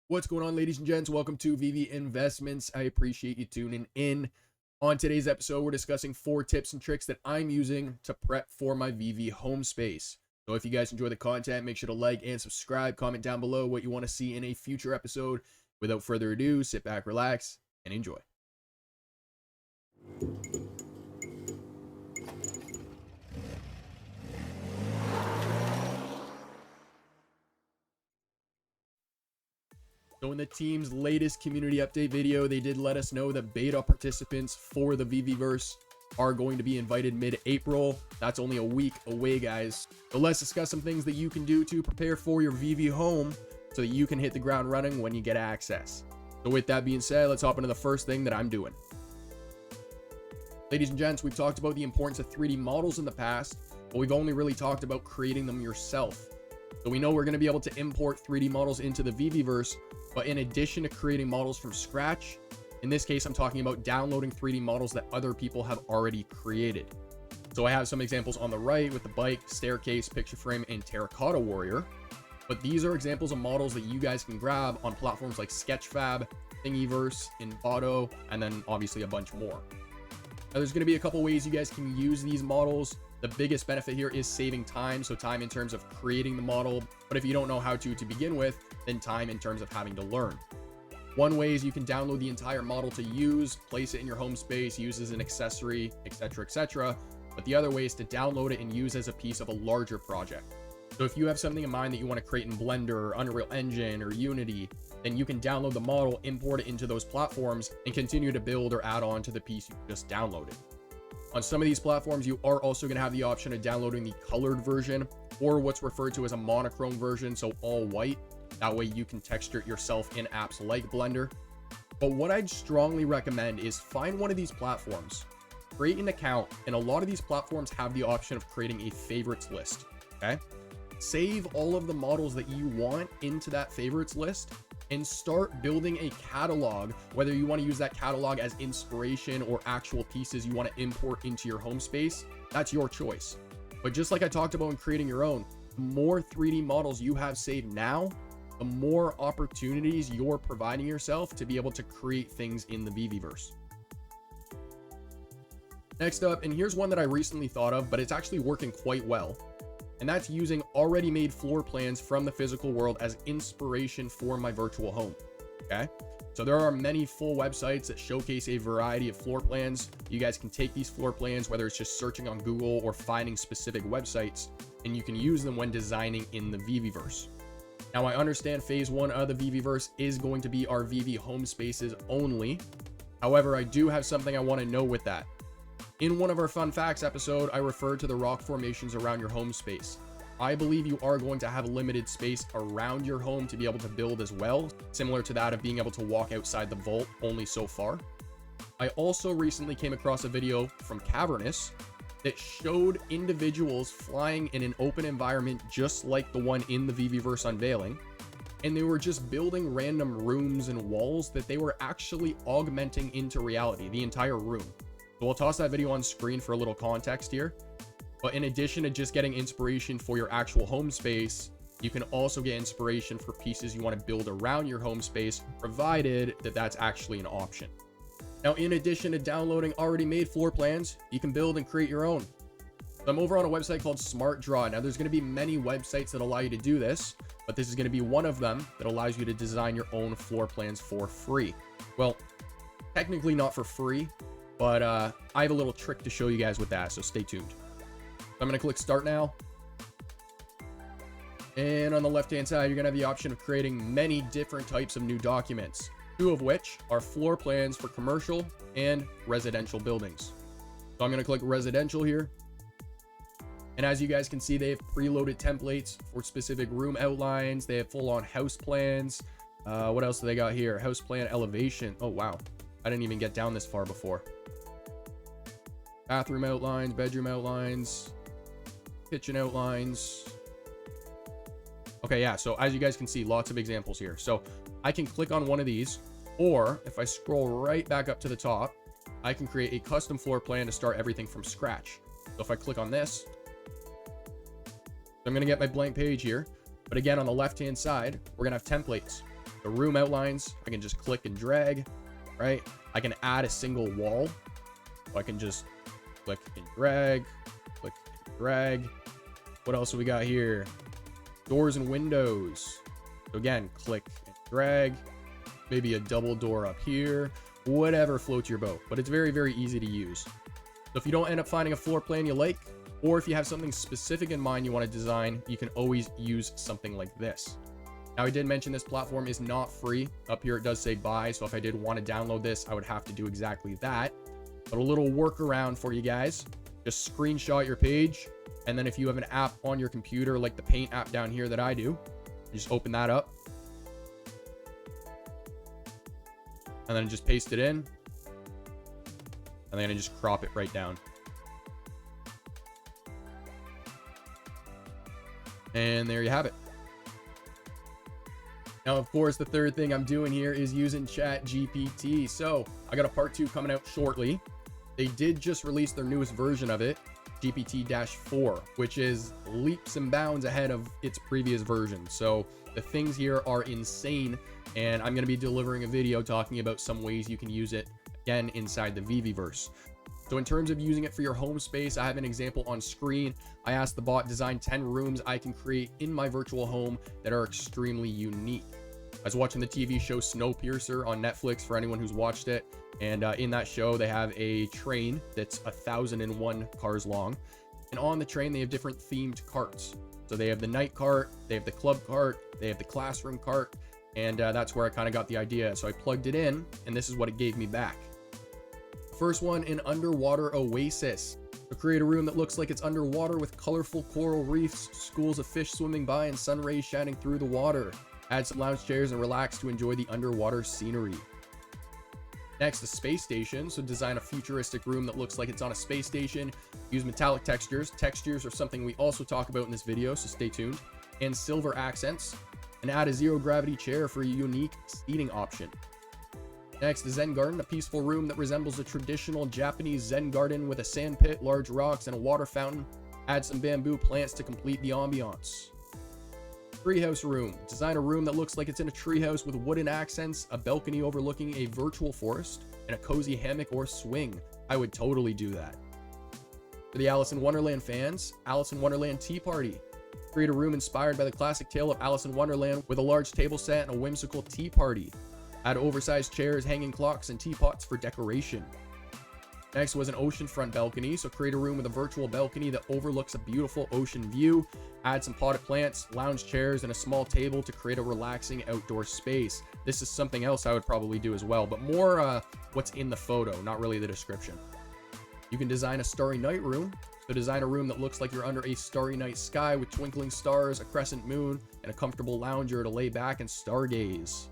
What's going on, ladies and gents? Welcome to Veve Investments. I appreciate you tuning in. On today's episode, we're discussing 4 tips and tricks that I'm using to prep for my Veve home space. So if you guys enjoy the content, make sure to like and subscribe. Comment down below what you want to see in a future episode. Without further ado, sit back, relax, and enjoy. So in the team's latest community update video, they did let us know that beta participants for the Veveverse are going to be invited mid-April. That's only a week away, guys. So let's discuss some things that you can do to prepare for your Veve home so that you can hit the ground running when you get access. So with that being said, let's hop into the first thing that I'm doing. Ladies and gents, we've talked about the importance of 3D models in the past, but we've only really talked about creating them yourself. So we know we're going to be able to import 3D models into the Veveverse, but in addition to creating models from scratch, in this case, I'm talking about downloading 3D models that other people have already created. So I have some examples on the right with the bike, staircase, picture frame, and terracotta warrior. But these are examples of models that you guys can grab on platforms like Sketchfab, Thingiverse, Envato, and then obviously a bunch more. Now, there's going to be a couple ways you guys can use these models. The biggest benefit here is saving time, so time in terms of creating the model, but if you don't know how to begin with, then time in terms of having to learn. One way is you can download the entire model to use, place it in your home space, use as an accessory, etc., etc. But the other way is to download it and use as a piece of a larger project. So if you have something in mind that you want to create in Blender or Unreal Engine or Unity, then you can download the model, import it into those platforms, and continue to build or add on to the piece you just downloaded. On some of these platforms, you are also going to have the option of downloading the colored version or what's referred to as a monochrome version, so all white. That way you can texture it yourself in apps like Blender. But what I'd strongly recommend is find one of these platforms, create an account, and a lot of these platforms have the option of creating a favorites list, okay? Save all of the models that you want into that favorites list and start building a catalog, whether you want to use that catalog as inspiration or actual pieces you want to import into your home space. That's your choice. But just like I talked about in creating your own, the more 3D models you have saved now, the more opportunities you're providing yourself to be able to create things in the Veveverse. Next up, and here's one that I recently thought of, but it's actually working quite well, and that's using already made floor plans from the physical world as inspiration for my virtual home. Okay, so there are many full websites that showcase a variety of floor plans. You guys can take these floor plans, whether it's just searching on Google or finding specific websites, and you can use them when designing in the Veveverse. Now, I understand phase 1 of the Veveverse is going to be our Veve home spaces only. However, I do have something I want to know with that. In one of our fun facts episode, I referred to the rock formations around your home space. I believe you are going to have limited space around your home to be able to build as well, similar to that of being able to walk outside the vault only so far. I also recently came across a video from Cavernous that showed individuals flying in an open environment just like the one in the Veveverse unveiling, and they were just building random rooms and walls that they were actually augmenting into reality, the entire room. So I'll toss that video on screen for a little context here. But in addition to just getting inspiration for your actual home space, you can also get inspiration for pieces you want to build around your home space, provided that that's actually an option. Now, in addition to downloading already made floor plans, you can build and create your own. So I'm over on a website called SmartDraw. Now, there's going to be many websites that allow you to do this, but this is going to be one of them that allows you to design your own floor plans for free. Well, technically not for free, but I have a little trick to show you guys with that, so stay tuned. So I'm going to click Start Now. And on the left-hand side, you're going to have the option of creating many different types of new documents, 2 of which are floor plans for commercial and residential buildings. So I'm going to click Residential here. And as you guys can see, they have preloaded templates for specific room outlines. They have full-on house plans. What else do they got here? House plan elevation. Oh, wow. I didn't even get down this far before. Bathroom outlines, bedroom outlines, kitchen outlines. Okay, yeah, so as you guys can see, lots of examples here. So I can click on one of these, or if I scroll right back up to the top, I can create a custom floor plan to start everything from scratch. So if I click on this, I'm going to get my blank page here. But again, on the left-hand side, we're going to have templates. The room outlines, I can just click and drag, right? I can add a single wall. So I can just click and drag, click and drag. What else do we got here? Doors and windows. So again, click and drag, maybe a double door up here, whatever floats your boat, but it's very, very easy to use. So if you don't end up finding a floor plan you like, or if you have something specific in mind you want to design, you can always use something like this. Now, I did mention this platform is not free. Up here, it does say buy. So if I did want to download this, I would have to do exactly that. But a little workaround for you guys, just screenshot your page. And then if you have an app on your computer, like the Paint app down here that I do, just open that up. And then just paste it in. And then I just crop it right down. And there you have it. Now, of course, the third thing I'm doing here is using Chat GPT. So I got a part 2 coming out shortly. They did just release their newest version of it, GPT-4, which is leaps and bounds ahead of its previous version. So the things here are insane. And I'm going to be delivering a video talking about some ways you can use it again inside the Veveverse. So in terms of using it for your home space, I have an example on screen. I asked the bot design 10 rooms I can create in my virtual home that are extremely unique. I was watching the TV show Snowpiercer on Netflix for anyone who's watched it. And in that show, they have a train that's 1,001 cars long. And on the train, they have different themed carts. So they have the night cart, they have the club cart, they have the classroom cart. And that's where I kind of got the idea. So I plugged it in, and this is what it gave me back. First one, an underwater oasis. So create a room that looks like it's underwater with colorful coral reefs, schools of fish swimming by, and sun rays shining through the water. Add some lounge chairs and relax to enjoy the underwater scenery. Next, a space station. So design a futuristic room that looks like it's on a space station. Use metallic textures. Textures are something we also talk about in this video, so stay tuned. And silver accents. And add a zero gravity chair for a unique seating option. Next, the Zen Garden, a peaceful room that resembles a traditional Japanese Zen garden with a sand pit, large rocks, and a water fountain. Add some bamboo plants to complete the ambiance. Treehouse room. Design a room that looks like it's in a treehouse with wooden accents, a balcony overlooking a virtual forest, and a cozy hammock or swing. I would totally do that. For the Alice in Wonderland fans, Alice in Wonderland Tea Party. Create a room inspired by the classic tale of Alice in Wonderland with a large table set and a whimsical tea party. Add oversized chairs, hanging clocks, and teapots for decoration. Next was an oceanfront balcony, so create a room with a virtual balcony that overlooks a beautiful ocean view. Add some potted plants, lounge chairs, and a small table to create a relaxing outdoor space. This is something else I would probably do as well, but more what's in the photo, not really the description. You can design a starry night room. So design a room that looks like you're under a starry night sky with twinkling stars, a crescent moon, and a comfortable lounger to lay back and stargaze.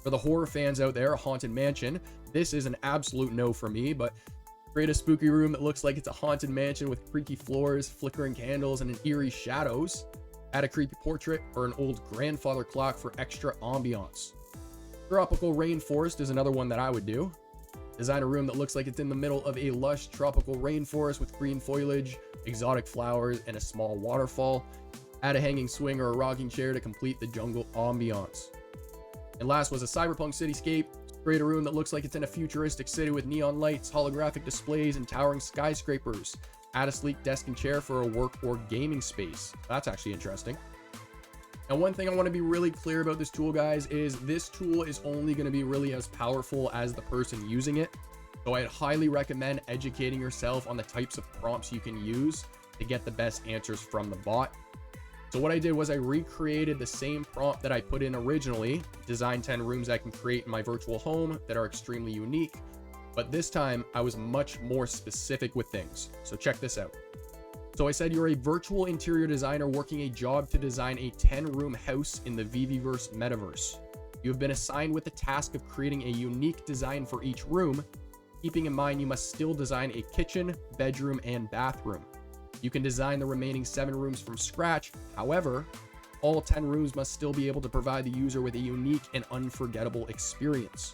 For the horror fans out there, a haunted mansion. This is an absolute no for me, but create a spooky room that looks like it's a haunted mansion with creaky floors, flickering candles, and eerie shadows. Add a creepy portrait or an old grandfather clock for extra ambiance. Tropical rainforest is another one that I would do. Design a room that looks like it's in the middle of a lush tropical rainforest with green foliage, exotic flowers, and a small waterfall. Add a hanging swing or a rocking chair to complete the jungle ambiance. And last was a cyberpunk cityscape. Create a room that looks like it's in a futuristic city with neon lights, holographic displays, and towering skyscrapers. Add a sleek desk and chair for a work or gaming space. That's actually interesting. Now, one thing I want to be really clear about this tool, guys, is this tool is only going to be really as powerful as the person using it. So I'd highly recommend educating yourself on the types of prompts you can use to get the best answers from the bot. So what I did was I recreated the same prompt that I put in originally, design 10 rooms I can create in my virtual home that are extremely unique, but this time I was much more specific with things. So check this out. So I said you're a virtual interior designer working a job to design a 10-room house in the Veveverse metaverse. You have been assigned with the task of creating a unique design for each room, keeping in mind you must still design a kitchen, bedroom, and bathroom. You can design the remaining 7 rooms from scratch. However, all 10 rooms must still be able to provide the user with a unique and unforgettable experience.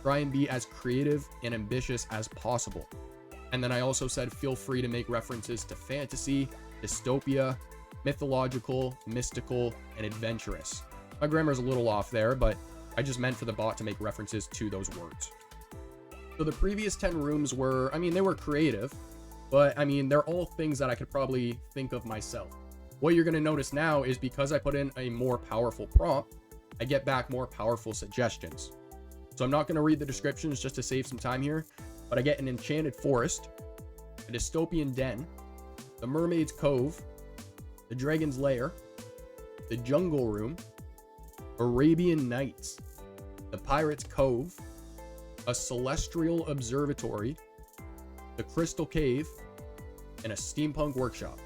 Try and be as creative and ambitious as possible. And then I also said feel free to make references to fantasy, dystopia, mythological, mystical, and adventurous. My grammar's a little off there, but I just meant for the bot to make references to those words. So the previous 10 rooms were, I mean, they were creative, but I mean, they're all things that I could probably think of myself. What you're going to notice now is because I put in a more powerful prompt, I get back more powerful suggestions. So I'm not going to read the descriptions just to save some time here, but I get an enchanted forest, a dystopian den, the mermaid's cove, the dragon's lair, the jungle room, Arabian Nights, the pirate's cove, a celestial observatory, the crystal cave, and a steampunk workshop.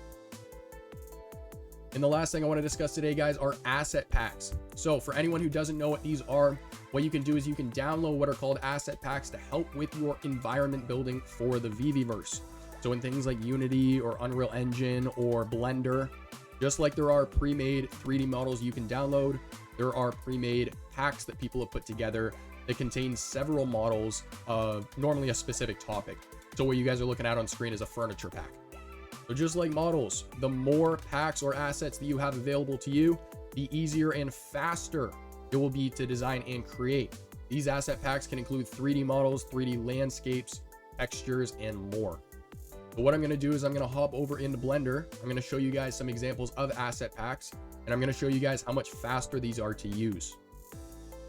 And the last thing I want to discuss today, guys, are asset packs. So for anyone who doesn't know what these are, what you can do is you can download what are called asset packs to help with your environment building for the Veveverse. So in things like Unity or Unreal Engine or Blender, just like there are pre-made 3D models you can download, there are pre-made packs that people have put together that contain several models of normally a specific topic. So what you guys are looking at on screen is a furniture pack. So just like models, the more packs or assets that you have available to you, the easier and faster it will be to design and create. These asset packs can include 3D models, 3D landscapes, textures, and more. So what I'm going to do is I'm going to hop over into Blender. I'm going to show you guys some examples of asset packs, and I'm going to show you guys how much faster these are to use.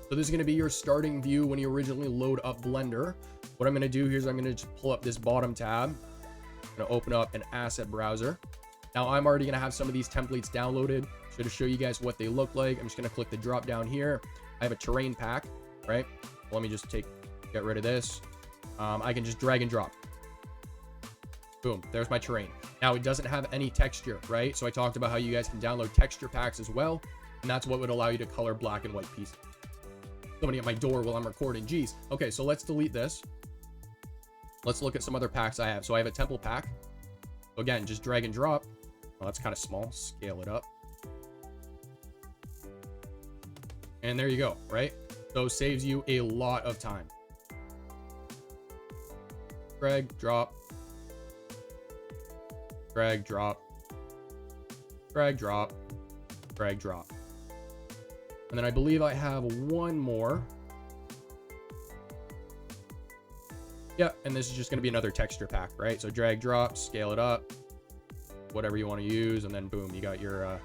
So this is going to be your starting view when you originally load up Blender. What I'm going to do here is I'm going to just pull up this bottom tab. I'm going to open up an asset browser. Now I'm already going to have some of these templates downloaded. So to show you guys what they look like, I'm just going to click the drop down here. I have a terrain pack, right? Let me just get rid of this. I can just drag and drop. Boom, there's my terrain. Now it doesn't have any texture, right? So I talked about how you guys can download texture packs as well. And that's what would allow you to color black and white pieces. Somebody at my door while I'm recording, geez. Okay, so let's delete this. Let's look at some other packs I have. So I have a temple pack. So again, just drag and drop. Well, that's kind of small, scale it up. And there you go, right? So saves you a lot of time. Drag, drop. Drag, drop. Drag, drop. Drag, drop. And then I believe I have one more. Yeah, and this is just going to be another texture pack, right? So drag, drop, scale it up, whatever you want to use, and then boom, you got your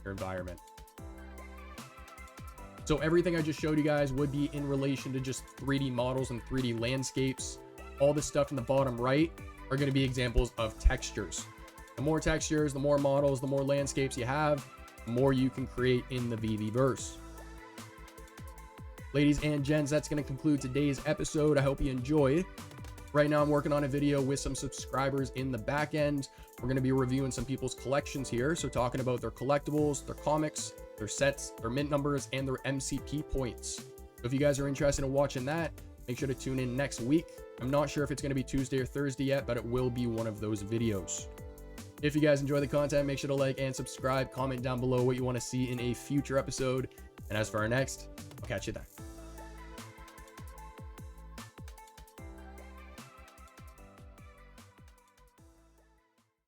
environment. So everything I just showed you guys would be in relation to just 3D models and 3D landscapes. All the stuff in the bottom right are going to be examples of textures. The more textures, the more models, the more landscapes you have, the more you can create in the Veveverse. Ladies and gents, that's going to conclude today's episode. I hope you enjoyed. Right now I'm working on a video with some subscribers in the back end. We're going to be reviewing some people's collections here. So talking about their collectibles, their comics, their sets, their mint numbers, and their MCP points. So if you guys are interested in watching that, make sure to tune in next week. I'm not sure if it's going to be Tuesday or Thursday yet, but it will be one of those videos. If you guys enjoy the content, make sure to like and subscribe, comment down below what you want to see in a future episode. And as for our next, I'll catch you then.